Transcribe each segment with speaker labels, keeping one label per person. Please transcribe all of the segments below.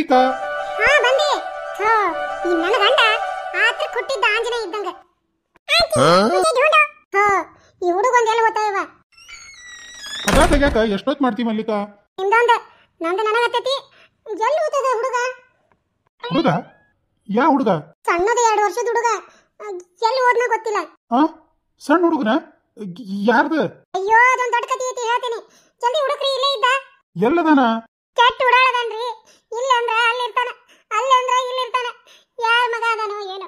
Speaker 1: ಮಲ್ಲಿಕಾ
Speaker 2: ಹಾ ಬಂದೆ. ಥೋ ಈ ನನ್ನ ಗಂಡ ಆತ್ರ ಕೊಟ್ಟಿದ್ದ ಆಂಜನೇಯ ಇದ್ದಂಗ. ಥೋ ಈ ಹುಡುಗೊಂದೆಲ್ಲ ಹೋತಾಯವ.
Speaker 1: ಅದ ತೆಗ್ಯಾಕ ಎಷ್ಟೊತ್ತು ಮಾಡ್ತಿ ಮಲ್ಲಿಕಾ?
Speaker 2: ನಿಮ್ದೊಂದು ನಂದು ನನಗತ್ತೈತಿ. ಎಲ್ಲಿ ಹೋತದ ಹುಡುಗ?
Speaker 1: ಹುಡುಗ? ಯಾ ಹುಡುಗ?
Speaker 2: ಸಣ್ಣದ 2 ವರ್ಷದ ಹುಡುಗ. ಎಲ್ಲಿ ಹೋದ್ನ ಗೊತ್ತಿಲ್ಲ.
Speaker 1: ಆ ಸಣ್ಣ ಹುಡುಗನ? ಯಾರ್ದ?
Speaker 2: ಅಯ್ಯೋ ಅದೊಂದು ದೊಡ್ಡ ಕಥೆ ಐತಿ ಹೇಳ್ತೀನಿ. ಜಲ್ದಿ ಹುಡುಕ್ರಿ. ಇಲ್ಲೇ ಇದ್ದ.
Speaker 1: ಎಲ್ಲದಾನ?
Speaker 2: ಕೆಟ್ಟ ಉಡಾಳದನ್ರಿ. ಇಲ್ಲ ಅಂದ್ರ ಅಲ್ಲಿರ್ತಾನ, ಅಲ್ಲಿ ಅಂದ್ರ ಇಲ್ಲಿರ್ತಾನ. ಯಾರ ಮಗ ಅದನೋ ಏನೋ.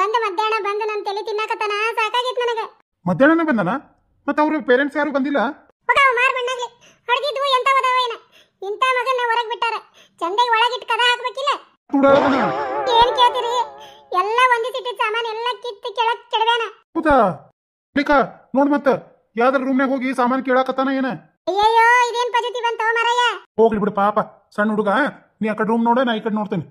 Speaker 2: ಒಂದು ಮಧ್ಯಾಹ್ನ ಬಂದು ನನ್ನ ತಲೆ ತಿನ್ನಾಕತ್ತಾನ. ಸಾಕಾಗಿತ್ತು ನನಗೆ.
Speaker 1: ಮಧ್ಯಾಹ್ನನೇ ಬಂದನ? ಮತ್ತ ಅವ್ರ ಪೇರೆಂಟ್ಸ್ ಯಾರು ಬಂದಿಲ್ಲ?
Speaker 2: ಮಗ ಮಾರ್ ಬಣ್ಣಾಗ್ಲಿ ಹೊಡೆದಿದ್ವು ಎಂತ ವದವ ಏನ. ಇಂಥ ಮಗನ್ನ ಹೊರಗೆ ಬಿಟ್ಟಾರ. ಚಂದಾಗಿ ಒಳಗಿಟ್ಟು ಕದ ಹಾಕ್ಬೇಕಿಲ್ಲ. ಏನ್ ಕೇಳ್ತೀರಿ? ಎಲ್ಲ ಒಂದಿಸಿಟ್ಟಿದ್ ಸಾಮಾನು ಎಲ್ಲ ಕಿತ್ತು ಕೆಳಕ್ ಕೆಡವೇನ.
Speaker 1: ಹೌದಾ ಮಲ್ಲಿಕಾ? ನೋಡ್ ಮತ್ತ ಯಾವ್ದಾರ ರೂಮ್ನಾಗ ಹೋಗಿ ಸಾಮಾನು ಕೇಳಾಕತ್ತಾನ ಏನ?
Speaker 2: ಅಯ್ಯಯ್ಯೋ ಇದೇನ್ ಪದ್ಧತಿ ಬಂತವ ಮರಯ್ಯ.
Speaker 1: ಹೋಗ್ಲಿ ಬಿಡು ಪಾಪ ಸಣ್ಣ ಹುಡುಗ. ನೀ ಆ ಕಡೆ ರೂಮ್ ನೋಡ, ನಾ ಈ ಕಡೆ ನೋಡ್ತೇನೆ.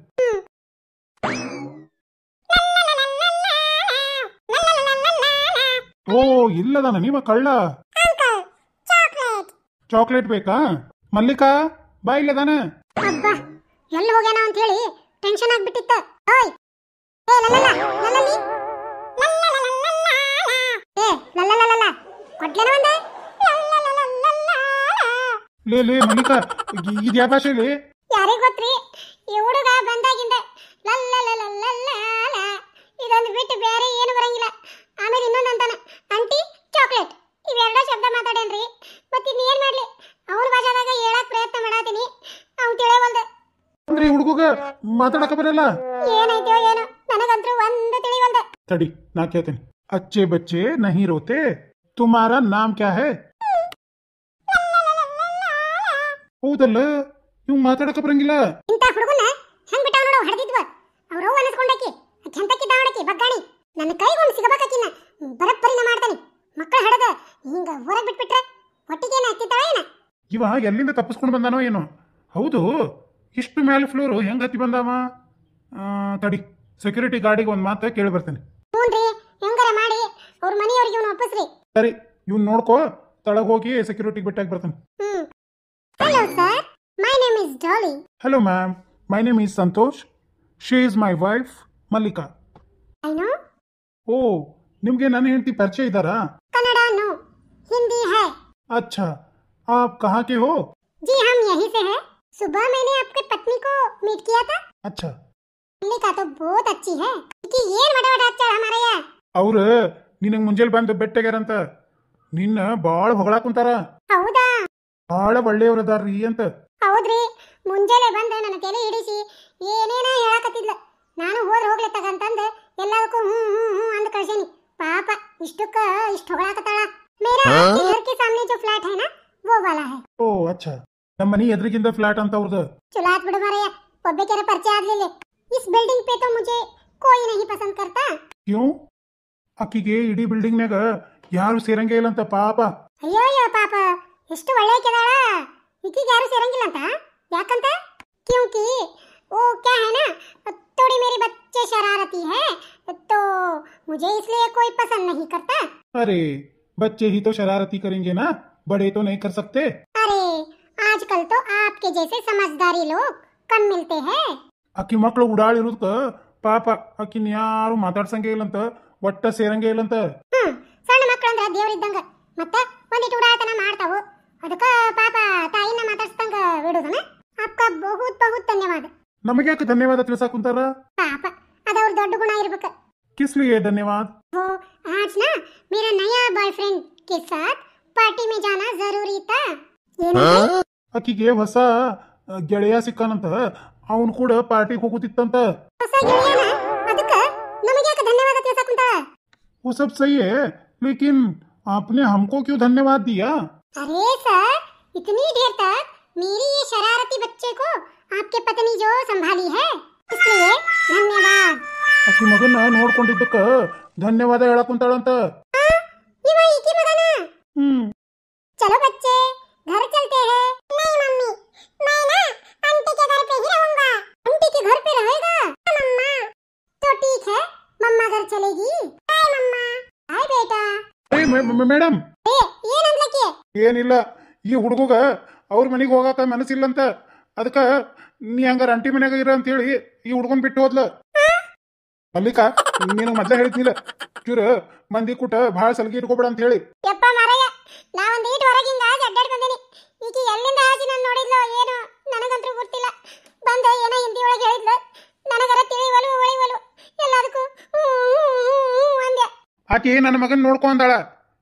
Speaker 1: ಓ ಇಲ್ಲದಾನ ನೀವ ಕಳ್ಳ. ಚಾಕ್ಲೇಟ್ ಬೇಕಾ? ಮಲ್ಲಿಕಾ ಬಾ ಇಲ್ಲದಾನ.
Speaker 2: ಅಬ್ಬಾ ಎಲ್ಲಿ ಹೋಗ್ಯಾನ ಅಂತ ಹೇಳಿ ಟೆನ್ಷನ್ ಆಗ್ಬಿಟ್ಟಿತ್ತ. ಓಯ್ ಏ ಲಲ್ಲಲ್ಲ ಲಲ್ಲಲಿ ಏ ಲಲ್ಲಲ್ಲ ಕೊಡ್ಲೇನ ಒಂದ
Speaker 1: ಲೇ ಲೇ ಮಲ್ಲಿಕಾ, ಇದ್ಯಾ ಭಾಷೆಲಿ?
Speaker 2: ಯಾರಿಗ್ ಗೊತ್ತ್ರಿ? ಈ ಹುಡುಗ ಬಂದಾಗಿಂದ ಲಲ್ಲಲ್ಲ ಇದೊಂದು ಬಿಟ್ಟು ಬೇರೆ ಏನು ಬರಂಗಿಲ್ಲ. ಆಮೇಲೆ ಇನ್ನೊಂದು ಅಂತಾನ ಆಂಟಿ ಚಾಕ್ಲೇಟ್. ಇವೆರಡ ಶಬ್ದ ಮಾತಾಡೇನ್ರಿ. ಮತ್ತೆ ಇನ್ನೇನ್ ಮಾಡ್ಲಿ? ಅವನ ಭಾಷಾದಾಗ ಹೇಳಕ್ ಪ್ರಯತ್ನ ಮಾಡಾತೀನಿ. ಅವ್ನು ತಿಳಿಯವಲ್ದ.
Speaker 1: ಅಂದ್ರೆ ಈ ಹುಡುಗ ಮಾತಾಡಕ ಬರಲ್ಲ?
Speaker 2: ಏನಾಯ್ತೋ ಏನೋ ನನಗಂತೂ ಒಂದು ತಿಳಿವಲ್ದ.
Speaker 1: ತಡಿ ನಾ ಕೇಳ್ತೇನೆ. अच्छे बच्चे नहीं रोते, तुम्हारा नाम क्या है? ಹೌದಲ್ಲ, ಇವ್ ಮಾತಾಡಕ ಬರಂಗಿಲ್ಲ.
Speaker 2: ಇಂತ ಹುಡುಗನ ಹೆಂಗ್ ಬಿಟ್ಟಾವ ನೋಡು. ಹಡ್ದಿದ್ವ ಅವ್ರ ಅವ್ವ ಅನಸ್ಕೊಂಡಾಕಿ ಕೆಂತಕ್ಕಿದ್ದಾವಣಕಿ ಬಗ್ಗಾಣಿ. ನನ್ನ ಕೈಗೊಂಡು ಸಿಗಬೇಕಾಕಿನ್ನ ಬರಬ್ಬರಿನ ಮಾಡ್ತಾನೆ. ಮಕ್ಕಳು ಹಡದ ಹಿಂಗ ಹೊರಗೆ ಬಿಟ್ಬಿಟ್ರೆ ಹೊಟ್ಟಿಗೇನ ಹತ್ತಿತ್ತಾಳ ಏನ?
Speaker 1: ಇವ ಎಲ್ಲಿಂದ ತಪ್ಪಿಸ್ಕೊಂಡು ಬಂದಾನೋ ಏನೋ. ಹೌದು, ಇಷ್ಟು ಮೇಲೆ ಫ್ಲೋರು ಹೆಂಗ್ ಹತ್ತಿ ಬಂದಾವ? ತಡಿ ಸೆಕ್ಯೂರಿಟಿ ಗಾರ್ಡಿಗೆ ಒಂದು ಮಾತು ಕೇಳಿ ಬರ್ತೇನೆ.
Speaker 2: ಹ್ಞೂನ್ರಿ, ಹೆಂಗಾರ ಮಾಡಿ ಅವ್ರ ಮನೆಯವ್ರಿಗೆ ಇವನು ಒಪ್ಪಿಸ್ರಿ.
Speaker 1: ಸರಿ, ಇವ್ನು ನೋಡ್ಕೋ. ತಳಗ ಹೋಗಿ ಸೆಕ್ಯೂರಿಟಿಗೆ ಬಿಟ್ಟಾಗಿ ಬರ್ತಾನೆ.
Speaker 2: Hello sir, my name is Dolly.
Speaker 1: Hello ma'am, my name is Santosh. She is my wife, Mallika.
Speaker 2: I know.
Speaker 1: Oh, ನಿಮ್ಗೆ ನನ್ನ ಹೆಂಡತಿ ಪರಿಚಯ ಇದ್ದಾರಾ?
Speaker 2: कन्नड़ नो, हिंदी है.
Speaker 1: अच्छा, आप कहाँ के हो?
Speaker 2: जी हम यहीं से हैं. सुबह मैंने आपके पत्नी को मीट किया था.
Speaker 1: अच्छा.
Speaker 2: मल्लिका तो बहुत अच्छी है. कि ये वड़ा अच्छा हमारे यहाँ.
Speaker 1: ಅವ್ರು ನಿನಗೆ ಮುಂಜಾನೆ ಬಂದು ಬೆಟ್ಟಗ್ಯಾರಂತ ನಿನ್ನ ಬಾಳ ಹೊಗಳಾಕ್ ಕುಂತಾರ.
Speaker 2: ಹೌದಾ?
Speaker 1: ಬಾಳ ಒಳ್ಳೆಯವ್ರದಾರ್ರಿ ಅಂತ.
Speaker 2: ಹೌದ್ರಿ, ಮುಂಜಾನೆ ಬಂದು ನನ್ನ ತಲೆ ಹಿಡಿಸಿ ಏನೇನ ಹೇಳಕತ್ತಿದ್ಲ. ನಾನು ಹೋಗ್ಲೆ ತಗಂತಂದು ಎಲ್ಲದಕ್ಕೂ ಹ್ಞೂ ಅಂದ ಕಳ್ಸೇನಿ. ಪಾಪ ಇಷ್ಟಕ್ಕ ಇಷ್ಟು ಹೊಗಳಾಕತ್ತಾಳ. ಮೇರಾ आपके घर के सामने जो फ्लैट है ना वो वाला है.
Speaker 1: ಓ ಅಚ್ಚಾ, ನಮ್ಮ ಮನಿ ಎದುರಿಗಿಂದ ಫ್ಲಾಟ್ ಅಂತ ಅವ್ರದ್ದು.
Speaker 2: ಚಲೋ ಆತ್ ಬಿಡು ಮಾರಯ್ಯ, ಒಬ್ಬಾಕೆರ ಪರಿಚಯ ಆಗ್ಲಿಲ್ಲ. इस बिल्डिंग पे तो मुझे कोई नहीं पसंद करता.
Speaker 1: ಕ್ಯೂ? ಆಕಿಗೆ ಇಡೀ ಬಿಲ್ಡಿಂಗ್ನಾಗ ಯಾರು ಸೇರಂಗೇ ಇಲ್ಲ ಅಂತ ಪಾಪ.
Speaker 2: ಅಯ್ಯೋ ಪಾಪ, ಎಷ್ಟು ಒಳ್ಳೆಯಕಿದಾಳ. ಈಕಿಗೆ ಯಾರು ಸೇರಂಗಿಲ್ಲ ಅಂತ? ಯಾಕಂತ? क्योंकि वो क्या है ना, थोड़ी मेरी बच्चे शरारती है तो मुझे इसलिए कोई पसंद नहीं करता.
Speaker 1: अरे बच्चे ही तो शरारती करेंगे ना, बड़े तो नहीं कर सकते.
Speaker 2: अरे आजकल तो आपके जैसे समझदारी लोग कम मिलते हैं.
Speaker 1: ಆಕಿ ಮಕ್ಕಳು ಉಡಾಳಿರೋದಕ್ಕ ಪಾಪ ಆಕಿನ ಯಾರು ಮಾತಾಡ್ಸಂಗೇ ಇಲ್ಲಂತ, ಒಟ್ಟ ಸೇರಂಗೇ ಇಲ್ಲಂತ.
Speaker 2: ಸಣ್ಣ ಮಕ್ಕಳಂದ್ರ ದೇವ್ರಿದ್ದಂಗ, ಮತ್ತ ಒಂದಿಟ್ಟು ಉಡಾಳತನ ಮಾಡ್ತಾವು. ಅದಕ್ಕ ಪಾಪ ತಾಯಿನ ಮಾತಾಡ್ಸಂಗ ಬಿಡುದನ. आपका बहुत बहुत धन्यवाद.
Speaker 1: ನಮಗೆ ಯಾಕೆ ಧನ್ಯವಾದ ತಿಳಿಸಾಕ ಕುಂತಾರ?
Speaker 2: ಪಾಪ ಅದವ್ರ ದೊಡ್ಡ ಗುಣ ಇರ್ಬೇಕ.
Speaker 1: किस लिए धन्यवाद?
Speaker 2: वो आज ना मेरा नया बॉयफ्रेंड के साथ पार्टी में जाना जरूरी था.
Speaker 1: ಆಕಿಗೆ ಹೊಸ ಗೆಳೆಯ ಸಿಕ್ಕಾನಂತ, ಅವನು ಕೂಡ ಪಾರ್ಟಿಗೆ ಹೋಗುತ್ತಿತ್ತಂತ.
Speaker 2: ಹೊಸ ಗೆಳೆಯನ? ಅದಕ್ಕ ನಮಗೆ ಯಾಕೆ ಧನ್ಯವಾದ ತಿಳಿಸಕುಂತಾಳ?
Speaker 1: वो सब सही है, लेकिन आपने हमको क्यों धन्यवाद दिया?
Speaker 2: अरे सर, इतनी देर तक मेरी ये शरारती बच्चे को आपके पत्नी जो संभाली है, इसलिए धन्यवाद.
Speaker 1: ಆಕಿ ಮಗನ ನೋಡ್ಕೊಂಡಿದ್ದಕ್ಕ ಧನ್ಯವಾದ ಹೇಳಕ್ ಕುಂತಾಳಂತ.
Speaker 2: इव इकी मगना. चलो बच्चे घर चलते हैं. नहीं मम्मी, मैं ना आंटी के घर पे ही रहूंगा. आंटी के घर पे रहेगा? मम्मा तो ठीक है, मम्मा घर चलेगी. बाय मम्मा. बाय बेटा.
Speaker 1: ಮೇಡಮ್,
Speaker 2: ಏನಂದ್ಲಕ್ಕೆ?
Speaker 1: ಏನಿಲ್ಲ, ಈ ಹುಡುಗ ಅವ್ರ ಮನೆಗೆ ಹೋಗಾಕ ಮನಸ್ಸಿಲ್ಲಂತ, ಅದಕ್ಕೆ ನೀ ಹಂಗಾರ ಅಂಟಿ ಮನ್ಯಾಗ ಇರ ಅಂತೇಳಿ ಈ ಹುಡ್ಕೊಂಡ್ ಬಿಟ್ಟು ಹೋದ್ಲ. ಮಲ್ಲಿಕಾ, ನೀನು ಮೊದ್ಲೇ ಹೇಳಿದ್ನಿಲ್ಲ ಚೂರು ಮಂದಿ ಕೂಟ ಭಾಳ ಸಲ್ಗಿ ಇಟ್ಕೊಬೇಡ ಅಂತ ಹೇಳಿ.
Speaker 2: ಯಪ್ಪ ಮಾರಾಯ, ನಾ ಒಂದ್ ಈಟ್ ಹೊರಗಿಂದ ಅಡ್ಡಾಡ್ ಬಂದೇನಿ. ಈಕಿ ಎಲ್ಲಿಂದ ಆಚೆ ನಾನು ನೋಡಿದ್ಲೋ ಏನೋ ನನಗಂತೂ ಗೊತ್ತಿಲ್ಲ. ಬಂದ ಏನೋ ಹಿಂದಿ ಒಳಗೆ ಹೇಳಿದ್ಲು, ನನಗರ ತಿಳಿವಲು ಒಳಿವಲು ಎಲ್ಲದಕ್ಕೂ ಅಂದೆ.
Speaker 1: ಆಕಿ ನನ್ನ ಮಗನ್ ನೋಡ್ಕೊಂಡಾಳ,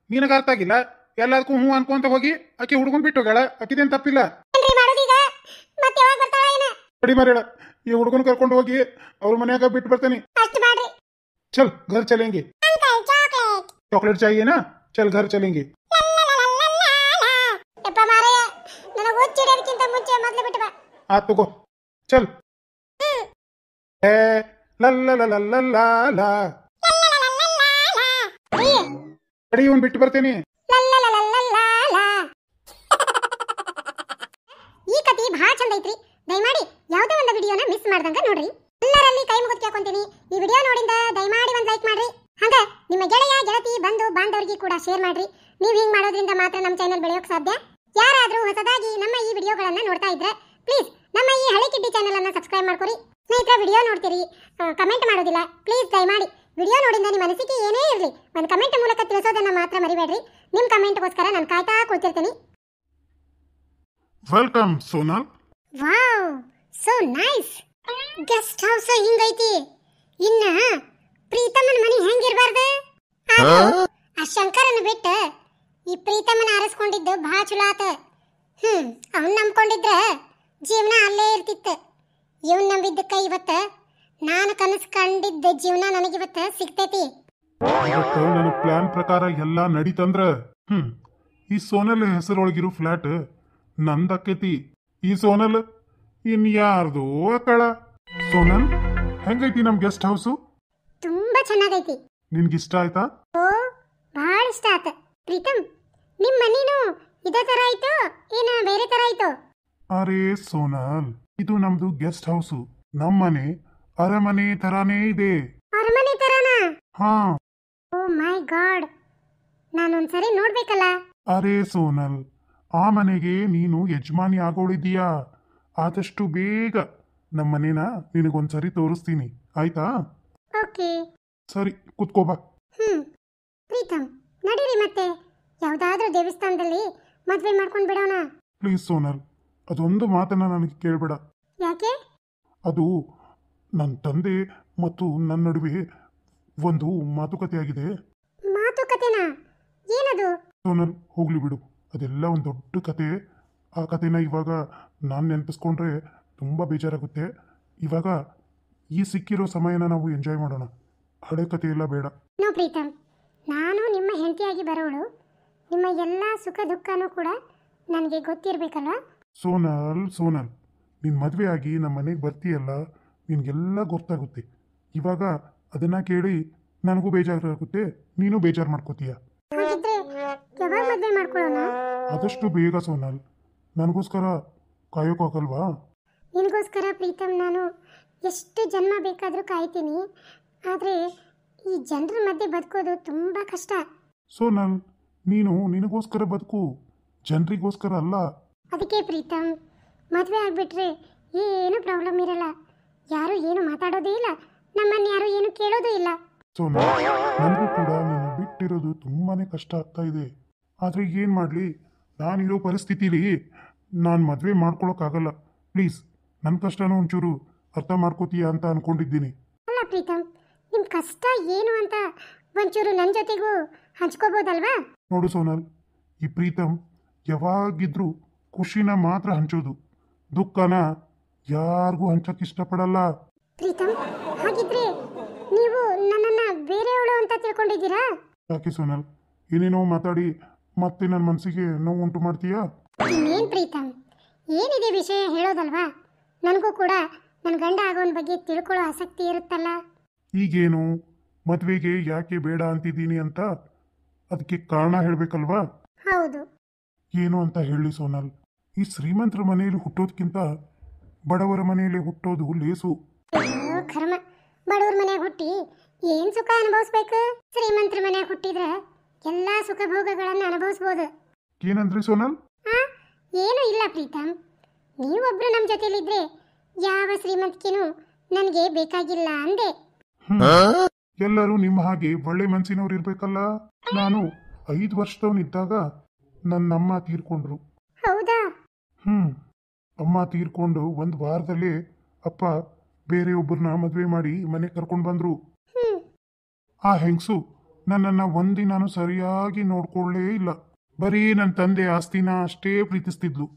Speaker 1: ನಿನಗ ಅರ್ಥ ಆಗಿಲ್ಲ. ಎಲ್ಲದಕ್ಕೂ ಹ್ಞೂ ಅನ್ಕೊಂತ ಹೋಗಿ ಆಕಿ ಹುಡ್ಕೊಂಡ್ ಬಿಟ್ಟು ಹೋಗ್ಯಾಳ. ಆಕಿದೇನ್ ತಪ್ಪಿಲ್ಲ.
Speaker 2: ಏನ್ರಿ ಮಾಡೋದೀಗ? ಮತ್ತೆ ಯಾವಾಗ ಬರ್ತಾಳ ಏನ?
Speaker 1: ಕಡಿ ಮಾರೇಳ, ಈ ಹುಡ್ಗನ್ ಕರ್ಕೊಂಡು ಹೋಗಿ ಅವ್ರ ಮನ್ಯಾಗ ಬಿಟ್ಟು ಬರ್ತೇನೆ.
Speaker 2: ಅಷ್ಟು ಮಾಡ್ರಿ.
Speaker 1: ಚಲ್ घर चलेंगे.
Speaker 2: Uncle chocolate.
Speaker 1: चॉकलेट चाहिए ना? चल घर चलेंगे.
Speaker 2: ಯಪ್ಪ ಮಾರಾಯ, ನನಗೆ ಹುಚ್ಚಿಡೋದಕ್ಕಿಂತ ಮುಂಚೆ ಮೊದಲು ಬಿಟ್ಟು ಬಾ.
Speaker 1: आ तगो चल. ए लल्ला लल्ला लल्ला ला ಕಡಿ ಇವನ್ ಬಿಟ್ಟು ಬರ್ತೇನೆ.
Speaker 2: ಈ ಕತಿ ಬಹಳ ಚಂದ ಐತ್ರಿ. ದಯಮಾಡಿ ಯಾವುದೋ ಒಂದು ವಿಡಿಯೋನ ಮಿಸ್ ಮಾಡ್ದಂಗ ನೋಡ್ರಿ. ಎಲ್ಲರಲ್ಲಿ ಕೈ ಮುಗಿದು ಕೇಳ್ಕೊಂತೀನಿ, ಈ ವಿಡಿಯೋ ನೋಡಿಂದ ದಯಮಾಡಿ ಒಂದು ಲೈಕ್ ಮಾಡ್ರಿ. ಹಂಗ ನಿಮ್ಮ ಗೆಳೆಯ ಗೆಳತಿ ಬಂಧು ಬಾಂಧವರಿಗೆ ಕೂಡ ಶೇರ್ ಮಾಡ್ರಿ. ನೀವು ಹಿಂಗ್ ಮಾಡೋದ್ರಿಂದ ಮಾತ್ರ ನಮ್ಮ ಚಾನೆಲ್ ಬೆಳೆಯೋಕೆ ಸಾಧ್ಯ. ಯಾರಾದ್ರೂ ಹೊಸದಾಗಿ ನಮ್ಮ ಈ ವಿಡಿಯೋಗಳನ್ನ ನೋಡ್ತಾ ಇದ್ರೆ ಪ್ಲೀಸ್ ನಮ್ಮ ಈ ಹಳೆ ಕಿಡ್ಡಿ ಚಾನೆಲ್ ಅನ್ನ ಸಬ್ಸ್ಕ್ರೈಬ್ ಮಾಡ್ಕೊರಿ. ಸ್ನೇಹಿತರ, ವಿಡಿಯೋ ನೋಡ್ತೀರಿ, ಕಮೆಂಟ್ ಮಾಡೋದಿಲ್ಲ. ಪ್ಲೀಸ್ ದಯಮಾಡಿ ವಿಡಿಯೋ ನೋಡಿಂದ ನಿಮ್ಮ ಅನಿಸಿಕೆ ಏನೇ ಇರಲಿ ಒಂದು ಕಮೆಂಟ್ ಮೂಲಕ ತಿಳಿಸೋದನ್ನ ಮಾತ್ರ ಮರಿಬೇಡ್ರಿ. ನಿಮ್ಮ ಕಮೆಂಟ್ಗೋಸ್ಕರ ನಾನು ಕಾಯ್ತಾ ಕೂತಿರ್ತೀನಿ.
Speaker 1: Welcome Sonal.
Speaker 2: Wow, so nice. Guest house ಹಿಂಗೈತಿ. ಇನ್ನ ಪ್ರೀತಮನ ಮನಿ ಹೆಂಗಿರ್ಬಾರ್ದು? ಆ ಶಂಕರನ ಬಿಟ್ಟ ಈ ಪ್ರೀತಮನ ಆರಿಸ್ಕೊಂಡಿದ್ದು ಬಹಳ ಚಲೋ ಆತ. ಅವನ್ ನಂಬ್ಕೊಂಡಿದ್ರ ಜೀವನ ಅಲ್ಲೇ ಇರ್ತಿತ್ತು. ಇವನ್ ನಂಬಿದ್ದಕ್ಕ ಇವತ್ತ ನಾನು ಕನಸು ಕಂಡಿದ್ದ ಜೀವನ ನನಗಿವತ್ತ ಸಿಗ್ತೈತಿ.
Speaker 1: ಇವತ್ತು ನನ್ನ ಪ್ಲಾನ್ ಪ್ರಕಾರ ಎಲ್ಲ ನಡೀತಂದ್ರ ಈ ಸೋನಲ್ ಹೆಸರೊಳಗಿರೋ ಫ್ಲಾಟ್ ನಂದಕ್ಕೈತಿ. ಈ ಸೋನಲ್ ಇನ್ಯಾರ್ದು ಅಕ್ಕಳ. ಸೋನಲ್, ಹೆಂಗೈತಿ ನಮ್ ಗೆಸ್ಟ್ ಹೌಸು?
Speaker 2: ತುಂಬಾ ಚೆನ್ನಾಗೈತಿ.
Speaker 1: ನಿನ್ಗಿಷ್ಟ ಆಯ್ತಾ?
Speaker 2: ಓ, ಬಹಳ ಇಷ್ಟ ಆತ. ಪ್ರೀತಮ್, ನಿಮ್ ಮನಿನೂ ಇದೇ ತರ ಆಯ್ತು ಏನ ಬೇರೆ ತರ ಆಯ್ತು?
Speaker 1: ಅರೇ ಸೋನಲ್, ಇದು ನಮ್ದು ಗೆಸ್ಟ್ ಹೌಸು. ನಮ್ಮನೆ ಅರಮನೆ ತರಾನೇ ಇದೆ.
Speaker 2: ಅರಮನೆ ತರಾನಾ?
Speaker 1: ಹಾ.
Speaker 2: ಓ ಮೈ ಗಾಡ್, ನಾನೊಂದ್ಸರಿ ನೋಡ್ಬೇಕಲ್ಲ.
Speaker 1: ಅರೇ ಸೋನಲ್, ಆ ಮನೆಗೆ ನೀನು ಯಜಮಾನಿ ಆಗೋಳಿದ್ದೀಯಾ. ಆದಷ್ಟು ಬೇಗ ನಮ್ಮನೇನ ನಿನಗೊಂದ್ಸರಿ ತೋರಿಸ್ತೀನಿ, ಆಯ್ತಾ?
Speaker 2: ಓಕೆ.
Speaker 1: ಸರಿ, ಕುತ್ಕೋಬಾ.
Speaker 2: ಪ್ರೀತಮ್, ನಡೀರಿ ಮತ್ತೆ ಯಾವ್ದಾದ್ರೂ ದೇವಸ್ಥಾನದಲ್ಲಿ ಮದ್ವೆ ಮಾಡ್ಕೊಂಡ್ ಬಿಡೋಣ.
Speaker 1: ಪ್ಲೀಸ್ ಸೋನಲ್, ಅದೊಂದು ಮಾತನ್ನ ನನಗೆ ಕೇಳಬೇಡ.
Speaker 2: ಯಾಕೆ?
Speaker 1: ಅದು ನನ್ನ ತಂದೆ ಮತ್ತು ನನ್ನ ನಡುವೆ ಒಂದು ಮಾತುಕತೆ ಆಗಿದೆ.
Speaker 2: ಮಾತುಕತೆನಾ? ಏನದು?
Speaker 1: ಸೋನಲ್, ಹೋಗ್ಲಿ ಬಿಡು, ಅದೆಲ್ಲ ಒಂದು ದೊಡ್ಡ ಕತೆ. ಆ ಕತೆನ ಇವಾಗ ನಾನು ನೆನಪಿಸ್ಕೊಂಡ್ರೆ ತುಂಬ ಬೇಜಾರಾಗುತ್ತೆ. ಇವಾಗ ಈ ಸಿಕ್ಕಿರೋ ಸಮಯನ ನಾವು ಎಂಜಾಯ್ ಮಾಡೋಣ. ಹಳೆ ಕತೆ ಎಲ್ಲ ಬೇಡ.
Speaker 2: ನೋ ಪ್ರೀತಮ್, ನಾನು ನಿಮ್ಮ ಹೆಂಡತಿಯಾಗಿ ಬರೋಳು. ನಿಮ್ಮ ಎಲ್ಲ ಸುಖ ದುಃಖನೂ ಕೂಡ ನನಗೆ ಗೊತ್ತಿರಬೇಕಲ್ಲ.
Speaker 1: ಸೋನಲ್, ಸೋನಲ್, ನೀನು ಮದುವೆ ಆಗಿ ನಮ್ಮ ಮನೆಗೆ ಬರ್ತೀಯಲ್ಲ, ನಿನಗೆಲ್ಲ ಗೊತ್ತಾಗುತ್ತೆ. ಇವಾಗ ಅದನ್ನು ಕೇಳಿ ನನಗೂ ಬೇಜಾರಾಗುತ್ತೆ, ನೀನು ಬೇಜಾರು ಮಾಡ್ಕೋತೀಯ.
Speaker 2: ಹಾಗಿದ್ರೆ ಯಾವಾಗ ಮದುವೆ ಮಾಡ್ಕೊಳ್ಳೋಣ?
Speaker 1: ಆದಷ್ಟು ಬೇಗ ಸೋನಲ್, ನನಗೋಸ್ಕರ ಕಾಯೋಕ್ಕಾಗಲ್ವಾ?
Speaker 2: ನಿನಗೋಸ್ಕರ ಪ್ರೀತಮ್ ನಾನು ಎಷ್ಟು ಜನ್ಮ ಬೇಕಾದರೂ ಕಾಯ್ತೀನಿ. ಆದರೆ ಈ ಜನರ ಮಧ್ಯೆ ಬದುಕೋದು ತುಂಬ ಕಷ್ಟ.
Speaker 1: ಸೋನಲ್, ನೀನು ನಿನಗೋಸ್ಕರ ಬದುಕು, ಜನರಿಗೋಸ್ಕರ ಅಲ್ಲ.
Speaker 2: ಅದಕ್ಕೆ ಪ್ರೀತಮ್, ಮದುವೆ ಆಗಿಬಿಟ್ರೆ ಏನು ಪ್ರಾಬ್ಲಮ್ ಇರಲ್ಲ. ಯಾರು ಏನು ಮಾತಾಡೋದೇ ಇಲ್ಲ, ನಮ್ಮನ್ನು ಯಾರು ಏನು ಕೇಳೋದು ಇಲ್ಲ.
Speaker 1: ಸೋನಲ್, ನನಗೂ ಕೂಡ ನಿನ್ನ ಬಿಟ್ಟಿರೋದು ತುಂಬಾ ಕಷ್ಟ ಆಗ್ತಾ ಇದೆ. ಆದರೆ ಏನು ಮಾಡಲಿ, ನಾನಿರೋ ಪರಿಸ್ಥಿತಿಲಿ ನಾನು ಮದುವೆ ಮಾಡ್ಕೊಳಕ್ಕಾಗಲ್ಲ. ಪ್ಲೀಸ್, ನನ್ನ ಕಷ್ಟನೂ ಒಂಚೂರು ಅರ್ಥ ಮಾಡ್ಕೋತೀಯ ಅಂತ ಅಂದ್ಕೊಂಡಿದ್ದೀನಿ.
Speaker 2: ಅಲ್ಲ ಪ್ರೀತಮ್, ನಿಮ್ಮ ಕಷ್ಟ ಏನು ಅಂತ ಒಂಚೂರು ನನ್ನ ಜೊತೆಗೂ ಹಂಚ್ಕೋಬೋದಲ್ವಾ?
Speaker 1: ನೋಡು ಸೋನಲ್, ಈ ಪ್ರೀತಮ್ ಯಾವಾಗಿದ್ರೂ ಖುಷಿನ ಮಾತ್ರ ಹಂಚೋದು, ದುಃಖನ ಯಾರಿಗೂ ಹಂಚಕ್ಕೆ ಇಷ್ಟಪಡಲ್ಲ.
Speaker 2: ಪ್ರೀತಮ್, ಹಾಗಿದ್ರೆ ನೀವು ನನ್ನನ್ನು ಬೇರೆಯವಳು ಅಂತ ತಿಳ್ಕೊಂಡಿದ್ದೀರಾ?
Speaker 1: ಯಾಕೆ ಸೋನಲ್, ಏನೇನೋ ಮಾತಾಡಿ ಮತ್ತೆ ನನ್ನ ಮನಸ್ಸಿಗೆ ನೋವು ಉಂಟು ಮಾಡ್ತೀಯಾ?
Speaker 2: ಇನ್ನೇನು ಪ್ರೀತಮ್, ಏನಿದೆ ವಿಷಯ ಹೇಳೋದಲ್ವಾ? ನನಗೂ ಕೂಡ ನನ್ನ ಗಂಡ ಆಗೋನ್ ಬಗ್ಗೆ ತಿಳ್ಕೊಳ್ಳೋ ಆಸಕ್ತಿ ಇರುತ್ತಲ್ಲ.
Speaker 1: ಈಗೇನು ಮದುವೆಗೆ ಯಾಕೆ ಬೇಡ ಅಂತಿದ್ದೀನಿ ಅಂತ ಅದಕ್ಕೆ ಕಾರಣ ಹೇಳಬೇಕಲ್ವಾ?
Speaker 2: ಹೌದು.
Speaker 1: ಏನು ಅಂತ ಹೇಳಿ ಸೋನಲ್, ಈ ಶ್ರೀಮಂತರ ಮನೆಯಲ್ಲಿ ಹುಟ್ಟೋದಕ್ಕಿಂತ ಬಡವರ ಮನೆಯಲ್ಲಿ ಹುಟ್ಟೋದು ಲೇಸು.
Speaker 2: ಕರ್ಮ, ಬಡವ್ರ ಮನೆಯಾಗ ಹುಟ್ಟಿ ಏನ್ ಸುಖ ಅನುಭವಿಸ್ಬೇಕು? ಶ್ರೀಮಂತರ ಮನೆಯಾಗ ಹುಟ್ಟಿದ್ರೆ ಎಲ್ಲಾ ಸುಖ ಭೋಗಗಳನ್ನು ಅನುಭವಿಸ್ಬೋದು.
Speaker 1: ಏನಂದ್ರಿ ಸೋನಲ್?
Speaker 2: ಏನು ಇಲ್ಲ ಪ್ರೀತಮ್, ನೀವೊಬ್ರು ನಮ್ಮ ಜೊತೆಲಿದ್ರೆ ಯಾವ ಶ್ರೀಮಂತಿಕೆನೂ ನನಗೆ ಬೇಕಾಗಿಲ್ಲ ಅಂದೆ.
Speaker 1: ಎಲ್ಲರೂ ನಿಮ್ಮ ಹಾಗೆ ಒಳ್ಳೆ ಮನ್ಸಿನವ್ರು ಇರ್ಬೇಕಲ್ಲ. ನಾನು 5 ವರ್ಷದವನಿದ್ದಾಗ ನನ್ನಮ್ಮ ತೀರ್ಕೊಂಡ್ರು.
Speaker 2: ಹೌದಾ?
Speaker 1: ಅಮ್ಮ ತೀರ್ಕೊಂಡು 1 ವಾರದಲ್ಲೇ ಅಪ್ಪ ಬೇರೆ ಒಬ್ಬರನ್ನ ಮದುವೆ ಮಾಡಿ ಮನೆ ಕರ್ಕೊಂಡು ಬಂದ್ರು. ಆ ಹೆಂಗಸು ನನ್ನನ್ನು ಒಂದಿನಾನು ಸರಿಯಾಗಿ ನೋಡ್ಕೊಳ್ಳೇ ಇಲ್ಲ. ಬರೀ ನನ್ನ ತಂದೆ ಆಸ್ತಿನ ಅಷ್ಟೇ ಪ್ರೀತಿಸ್ತಿದ್ಲು.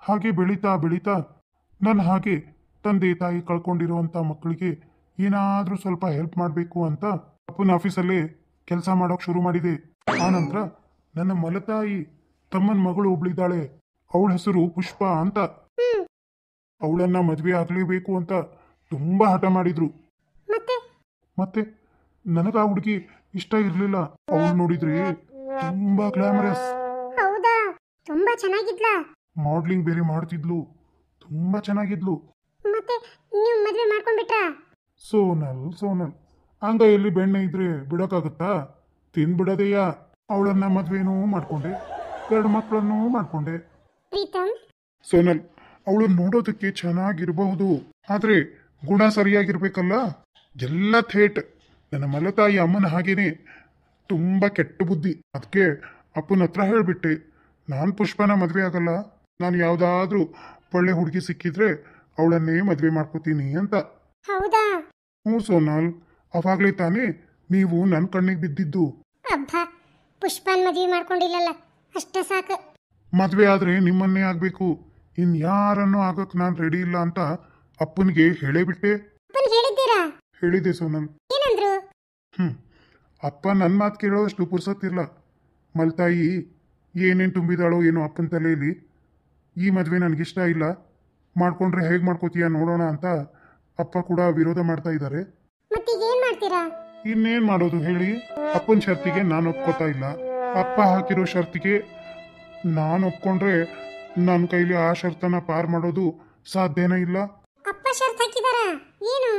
Speaker 1: ಹಾಗೆ ಬೆಳೀತಾ ಬೆಳೀತಾ ನನ್ನ ಹಾಗೆ ತಂದೆ ತಾಯಿ ಕಳ್ಕೊಂಡಿರುವಂಥ ಮಕ್ಕಳಿಗೆ ಏನಾದರೂ ಸ್ವಲ್ಪ ಹೆಲ್ಪ್ ಮಾಡಬೇಕು ಅಂತ ಅಪ್ಪನ ಆಫೀಸಲ್ಲೇ ಕೆಲಸ ಮಾಡೋಕೆ ಶುರು ಮಾಡಿದೆ. ಆನಂತರ ನನ್ನ ಮಲತಾಯಿ ತಮ್ಮನ ಮಗಳು ಒಬ್ಳಿದ್ದಾಳೆ. ಅವಳ ಹೆಸರು ಪುಷ್ಪ ಅಂತ. ಅವಳನ್ನ ಮದುವೆ ಆಗಲೇಬೇಕು ಅಂತ ತುಂಬಾ ಹಠ ಮಾಡಿದ್ರು. ಮತ್ತೆ ನನಗ ಆ ಹುಡುಗಿ ಇಷ್ಟ ಇರ್ಲಿಲ್ಲ. ಅವಳು ನೋಡಿದ್ರೆ ತುಂಬಾ ಗ್ಲಾಮರಸ್.
Speaker 2: ಹೌದಾ? ತುಂಬಾ ಚೆನ್ನಾಗಿದ್ಲಾ?
Speaker 1: ಮಾಡ್ಲಿಂಗ್ ಬೇರೆ ಮಾಡ್ತಿದ್ಲು. ತುಂಬಾ ಚೆನ್ನಾಗಿದ್ಲು.
Speaker 2: ಮತ್ತೆ ನೀವು ಮದುವೆ ಮಾಡ್ಕೊಂಡ್ಬಿಟ್ರಾ?
Speaker 1: ಸೋನಲ್ ಅಂಗೈಯಲ್ಲಿ ಬೆಣ್ಣೆ ಇದ್ರೆ ಬಿಡೋಕ್ಕಾಗುತ್ತಾ? ತಿಂದ್ಬಿಡೋದೆಯಾ. ಅವಳನ್ನ ಮದ್ವೆನೂ ಮಾಡ್ಕೊಂಡೆ, 2 ಮಕ್ಕಳನ್ನೂ ಮಾಡ್ಕೊಂಡೆ.
Speaker 2: ಪ್ರೀತಮ್,
Speaker 1: ಸೋನಲ್ ಅವಳು ನೋಡೋದಕ್ಕೆ ಚೆನ್ನಾಗಿರಬಹುದು, ಆದ್ರೆ ಗುಣ ಸರಿಯಾಗಿರ್ಬೇಕಲ್ಲ. ಎಲ್ಲ ಥೇಟ್ ನನ್ನ ಮಲತಾಯಿ ಅಮ್ಮನ ಹಾಗೇನೆ ತುಂಬಾ ಕೆಟ್ಟ ಬುದ್ಧಿ. ಅದಕ್ಕೆ ಅಪ್ಪನ ಹತ್ರ ಹೇಳ್ಬಿಟ್ಟೆ, ನಾನು ಪುಷ್ಪನ ಮದ್ವೆ ಆಗಲ್ಲ, ನಾನು ಯಾವ್ದಾದ್ರೂ ಒಳ್ಳೆ ಹುಡುಗಿ ಸಿಕ್ಕಿದ್ರೆ ಅವಳನ್ನೇ ಮದ್ವೆ ಮಾಡ್ಕೋತೀನಿ ಅಂತ.
Speaker 2: ಹೌದಾ?
Speaker 1: ಸೋನಲ್, ಅವಾಗ್ಲೇ ತಾನೇ ನೀವು ನನ್ನ ಕಣ್ಣಿಗೆ ಬಿದ್ದಿದ್ದು.
Speaker 2: ಅಬ್ಬಾ, ಪುಷ್ಪನ್ ಮದ್ವೆ ಮಾಡ್ಕೊಂಡಿಲ್ಲಲ್ಲ, ಅಷ್ಟೇ ಸಾಕು.
Speaker 1: ಮದ್ವೆ ಆದ್ರೆ ನಿಮ್ಮನ್ನೇ ಆಗ್ಬೇಕು, ಇನ್ಯಾರನ್ನೂ ಆಗಕ್ ನಾನು ರೆಡಿ ಇಲ್ಲ ಅಂತ ಅಪ್ಪನಿಗೆ ಹೇಳೇ ಬಿಟ್ಟೆ.
Speaker 2: ಹೇಳಿದ್ದೀರಾ?
Speaker 1: ಹೇಳಿದೆ ಸೋನಲ್.
Speaker 2: ಏನಂದ್ರು?
Speaker 1: ಅಪ್ಪ ನನ್ನ ಮಾತು ಕೇಳೋಷ್ಟು ಪುರ್ಸತ್ತಿಲ್ಲ. ಮಲ್ತಾಯಿ ಏನೇನು ತುಂಬಿದಾಳೋ ಏನೋ ಅಪ್ಪನ ತಲೆಯಲ್ಲಿ. ಈ ಮದ್ವೆ ನನಗಿಷ್ಟ ಇಲ್ಲ, ಮಾಡ್ಕೊಂಡ್ರೆ ಹೇಗೆ ಮಾಡ್ಕೋತೀಯ ನೋಡೋಣ ಅಂತ ಅಪ್ಪ ಕೂಡ ವಿರೋಧ ಮಾಡ್ತಾ ಇದ್ದಾರೆ. ಇನ್ನೇನ್ ಮಾಡೋದು ಹೇಳಿ? ಅಪ್ಪನ ಶರ್ತಿಗೆ ನಾನು ಒಪ್ಕೋತಾ ಇಲ್ಲ. ಅಪ್ಪ ಹಾಕಿರೋ ಶರ್ತಿಗೆ ನಾನು ಒಪ್ಕೊಂಡ್ರೆ ನನ್ನ ಕೈಲಿ ಆ ಶರ್ತನ ಪಾರ್ ಮಾಡೋದು ಸಾಧ್ಯನೇ ಇಲ್ಲ.
Speaker 2: ಅಪ್ಪ ಶರ್ತ್ ಹಾಕಿದಾರ? ಏನು?